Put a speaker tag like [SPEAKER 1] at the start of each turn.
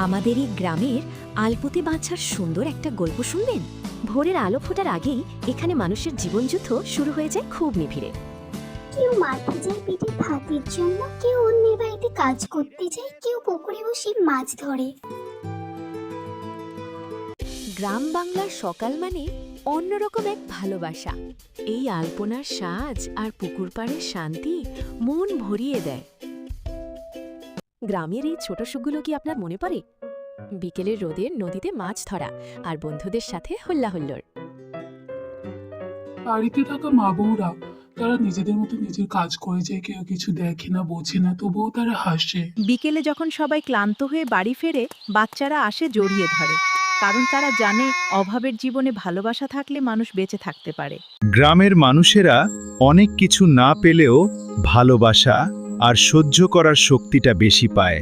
[SPEAKER 1] আমাদের এই গ্রামের আলপতি বাঁচার সুন্দর একটা গল্প শুনবেন। ভোরের আলো ফোটার আগেই এখানে মানুষের জীবনযুদ্ধ শুরু হয়ে যায় খুব নিভিড়ে।
[SPEAKER 2] কেউ মাঠে যায় পেটে ভাতের জন্য, কেউ অন্যের বাড়িতে কাজ করতে যায়, কেউ পুকুরে বসে মাছ ধরে।
[SPEAKER 1] গ্রাম বাংলার সকাল মানে অন্যরকম এক ভালোবাসা। এই আলপনার সাজ আর পুকুর পাড়ের শান্তি মন ভরিয়ে দেয়। গ্রামের এই ছোট সুখগুলো কি আপনার মনে পড়ে? বিকেলের রোদের নদীতে মাছ ধরা আর বন্ধুদের সাথে হল্লাহল্লোড়।
[SPEAKER 3] বাড়িতে থাকা মা বউরা তারা নিজেদের মতো নিজের কাজ করে যায়, কেউ কিছু দেখে না, বোঝে না, তবুও তারা হাসে।
[SPEAKER 4] বিকেলে যখন সবাই ক্লান্ত হয়ে বাড়ি ফেরে, বাচ্চারা আসে জড়িয়ে ধরে, কারণ তারা জানে অভাবের জীবনে ভালোবাসা থাকলে মানুষ বেঁচে থাকতে পারে।
[SPEAKER 5] গ্রামের মানুষেরা অনেক কিছু না পেলেও ভালোবাসা আর সহ্য করার শক্তিটা বেশি পায়।